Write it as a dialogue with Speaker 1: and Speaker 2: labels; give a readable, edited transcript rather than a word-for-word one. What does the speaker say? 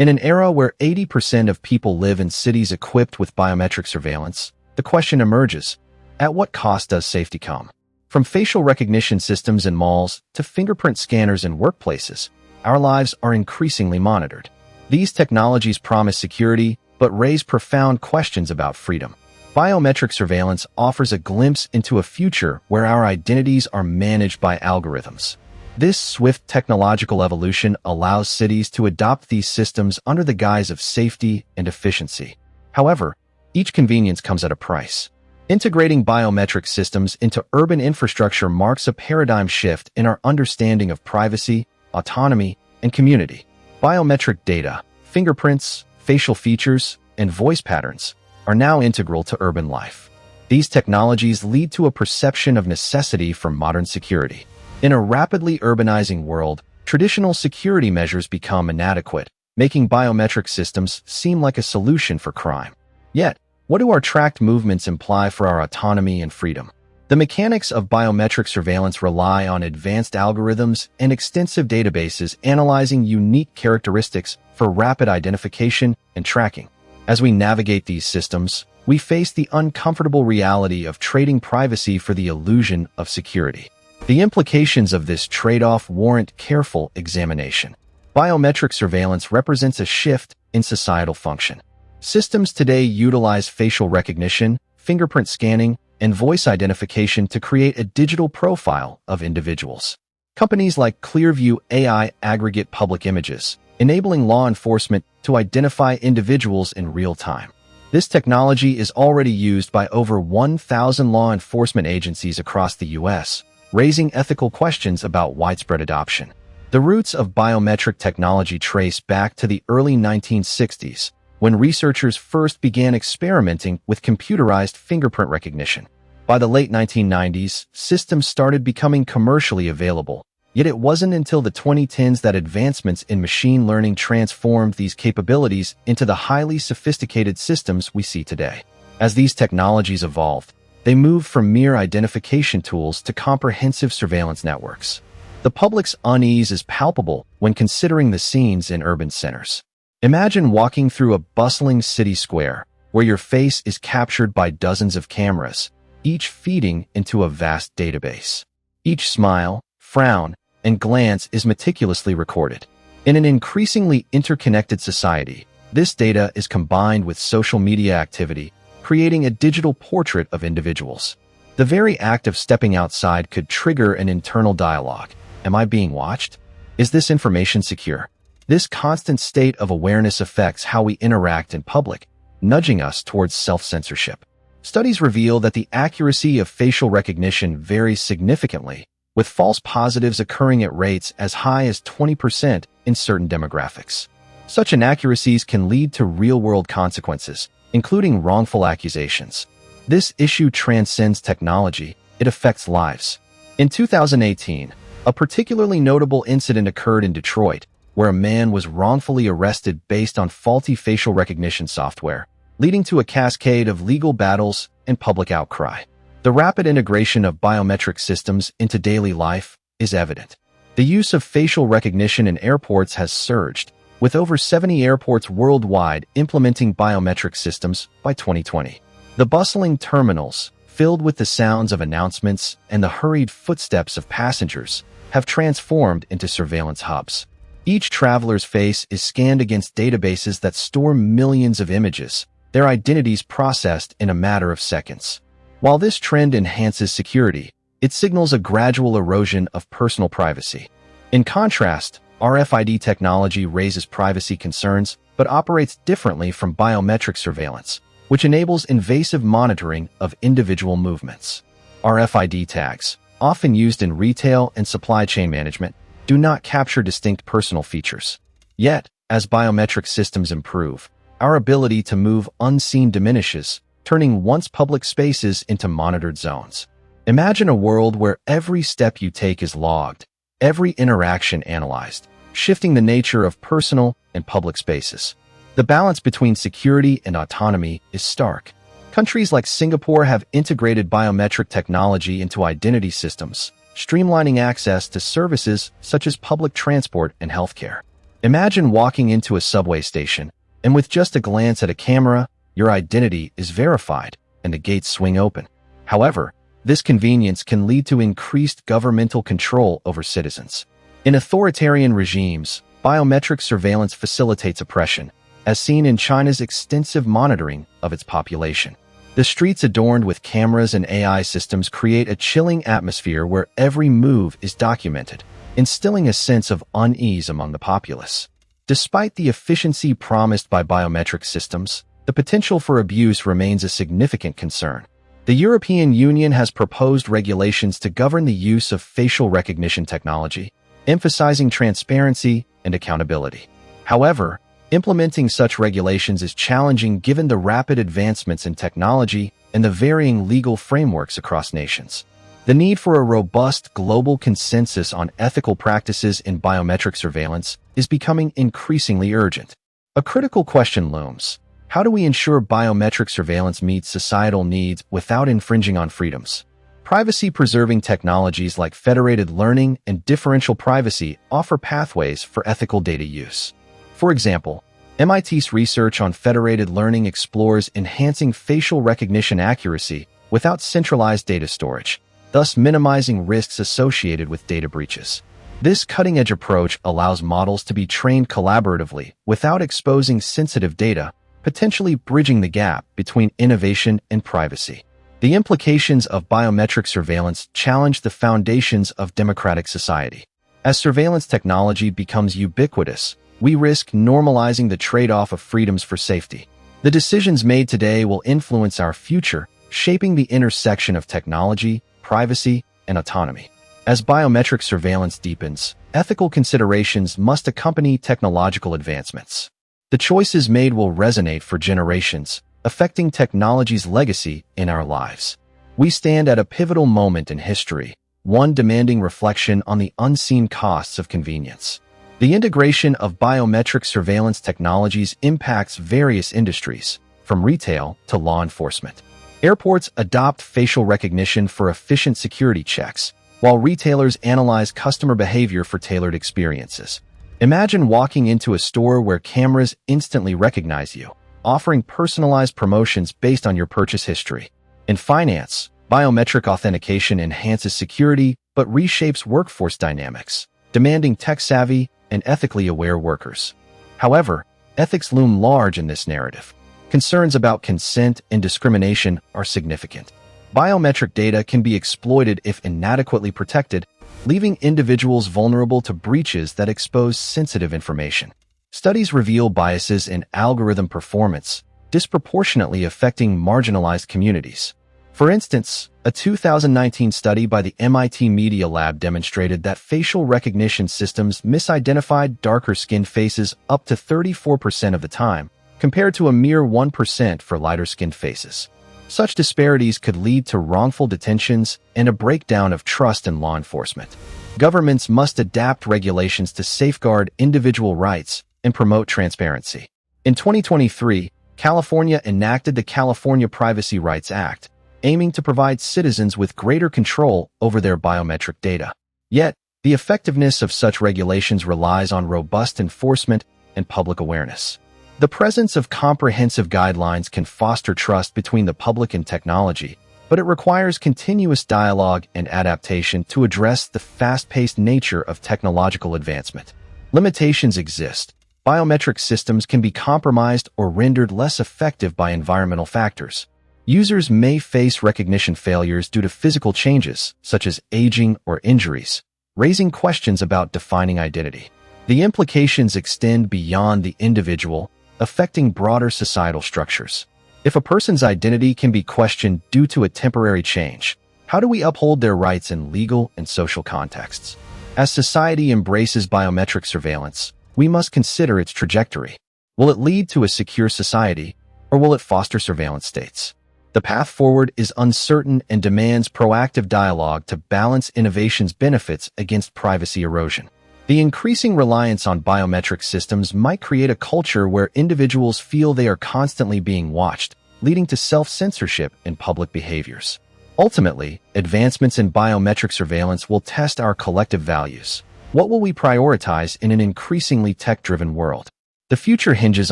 Speaker 1: In an era where 80% of people live in cities equipped with biometric surveillance, the question emerges, at what cost does safety come? From facial recognition systems in malls to fingerprint scanners in workplaces, our lives are increasingly monitored. These technologies promise security, but raise profound questions about freedom. Biometric surveillance offers a glimpse into a future where our identities are managed by algorithms. This swift technological evolution allows cities to adopt these systems under the guise of safety and efficiency. However, each convenience comes at a price. Integrating biometric systems into urban infrastructure marks a paradigm shift in our understanding of privacy, autonomy, and community. Biometric data, fingerprints, facial features, and voice patterns are now integral to urban life. These technologies lead to a perception of necessity for modern security. In a rapidly urbanizing world, traditional security measures become inadequate, making biometric systems seem like a solution for crime. Yet, what do our tracked movements imply for our autonomy and freedom? The mechanics of biometric surveillance rely on advanced algorithms and extensive databases analyzing unique characteristics for rapid identification and tracking. As we navigate these systems, we face the uncomfortable reality of trading privacy for the illusion of security. The implications of this trade-off warrant careful examination. Biometric surveillance represents a shift in societal function. Systems today utilize facial recognition, fingerprint scanning, and voice identification to create a digital profile of individuals. Companies like Clearview AI aggregate public images, enabling law enforcement to identify individuals in real time. This technology is already used by over 1,000 law enforcement agencies across the U.S., raising ethical questions about widespread adoption. The roots of biometric technology trace back to the early 1960s, when researchers first began experimenting with computerized fingerprint recognition. By the late 1990s, systems started becoming commercially available, yet it wasn't until the 2010s that advancements in machine learning transformed these capabilities into the highly sophisticated systems we see today. As these technologies evolved, they moved from mere identification tools to comprehensive surveillance networks. The public's unease is palpable when considering the scenes in urban centers. Imagine walking through a bustling city square where your face is captured by dozens of cameras, each feeding into a vast database. Each smile, frown, and glance is meticulously recorded. In an increasingly interconnected society, this data is combined with social media activity, creating a digital portrait of individuals. The very act of stepping outside could trigger an internal dialogue. Am I being watched? Is this information secure? This constant state of awareness affects how we interact in public, nudging us towards self-censorship. Studies reveal that the accuracy of facial recognition varies significantly, with false positives occurring at rates as high as 20% in certain demographics. Such inaccuracies can lead to real-world consequences, including wrongful accusations. This issue transcends technology, it affects lives. In 2018, a particularly notable incident occurred in Detroit, where a man was wrongfully arrested based on faulty facial recognition software, leading to a cascade of legal battles and public outcry. The rapid integration of biometric systems into daily life is evident. The use of facial recognition in airports has surged, with over 70 airports worldwide implementing biometric systems by 2020. The bustling terminals, filled with the sounds of announcements and the hurried footsteps of passengers, have transformed into surveillance hubs. Each traveler's face is scanned against databases that store millions of images, their identities processed in a matter of seconds. While this trend enhances security, it signals a gradual erosion of personal privacy. In contrast, RFID technology raises privacy concerns but operates differently from biometric surveillance, which enables invasive monitoring of individual movements. RFID tags, often used in retail and supply chain management, do not capture distinct personal features. Yet, as biometric systems improve, our ability to move unseen diminishes, turning once public spaces into monitored zones. Imagine a world where every step you take is logged, every interaction analyzed, shifting the nature of personal and public spaces. The balance between security and autonomy is stark. Countries like Singapore have integrated biometric technology into identity systems, streamlining access to services such as public transport and healthcare. Imagine walking into a subway station, and with just a glance at a camera, your identity is verified and the gates swing open. However, this convenience can lead to increased governmental control over citizens. In authoritarian regimes, biometric surveillance facilitates oppression, as seen in China's extensive monitoring of its population. The streets adorned with cameras and AI systems create a chilling atmosphere where every move is documented, instilling a sense of unease among the populace. Despite the efficiency promised by biometric systems, the potential for abuse remains a significant concern. The European Union has proposed regulations to govern the use of facial recognition technology, emphasizing transparency and accountability. However, implementing such regulations is challenging given the rapid advancements in technology and the varying legal frameworks across nations. The need for a robust global consensus on ethical practices in biometric surveillance is becoming increasingly urgent. A critical question looms. How do we ensure biometric surveillance meets societal needs without infringing on freedoms? Privacy-preserving technologies like federated learning and differential privacy offer pathways for ethical data use. For example, MIT's research on federated learning explores enhancing facial recognition accuracy without centralized data storage, thus minimizing risks associated with data breaches. This cutting-edge approach allows models to be trained collaboratively without exposing sensitive data, potentially bridging the gap between innovation and privacy. The implications of biometric surveillance challenge the foundations of democratic society. As surveillance technology becomes ubiquitous, we risk normalizing the trade-off of freedoms for safety. The decisions made today will influence our future, shaping the intersection of technology, privacy, and autonomy. As biometric surveillance deepens, ethical considerations must accompany technological advancements. The choices made will resonate for generations, affecting technology's legacy in our lives. We stand at a pivotal moment in history, one demanding reflection on the unseen costs of convenience. The integration of biometric surveillance technologies impacts various industries, from retail to law enforcement. Airports adopt facial recognition for efficient security checks, while retailers analyze customer behavior for tailored experiences. Imagine walking into a store where cameras instantly recognize you, offering personalized promotions based on your purchase history. In finance, biometric authentication enhances security but reshapes workforce dynamics, demanding tech-savvy and ethically aware workers. However, ethics loom large in this narrative. Concerns about consent and discrimination are significant. Biometric data can be exploited if inadequately protected, leaving individuals vulnerable to breaches that expose sensitive information. Studies reveal biases in algorithm performance, disproportionately affecting marginalized communities. For instance, a 2019 study by the MIT Media Lab demonstrated that facial recognition systems misidentified darker-skinned faces up to 34% of the time, compared to a mere 1% for lighter-skinned faces. Such disparities could lead to wrongful detentions and a breakdown of trust in law enforcement. Governments must adapt regulations to safeguard individual rights and promote transparency. In 2023, California enacted the California Privacy Rights Act, aiming to provide citizens with greater control over their biometric data. Yet, the effectiveness of such regulations relies on robust enforcement and public awareness. The presence of comprehensive guidelines can foster trust between the public and technology, but it requires continuous dialogue and adaptation to address the fast-paced nature of technological advancement. Limitations exist. Biometric systems can be compromised or rendered less effective by environmental factors. Users may face recognition failures due to physical changes, such as aging or injuries, raising questions about defining identity. The implications extend beyond the individual, affecting broader societal structures. If a person's identity can be questioned due to a temporary change, how do we uphold their rights in legal and social contexts? As society embraces biometric surveillance, we must consider its trajectory. Will it lead to a secure society, or will it foster surveillance states? The path forward is uncertain and demands proactive dialogue to balance innovation's benefits against privacy erosion. The increasing reliance on biometric systems might create a culture where individuals feel they are constantly being watched, leading to self-censorship in public behaviors. Ultimately, advancements in biometric surveillance will test our collective values. What will we prioritize in an increasingly tech-driven world? The future hinges on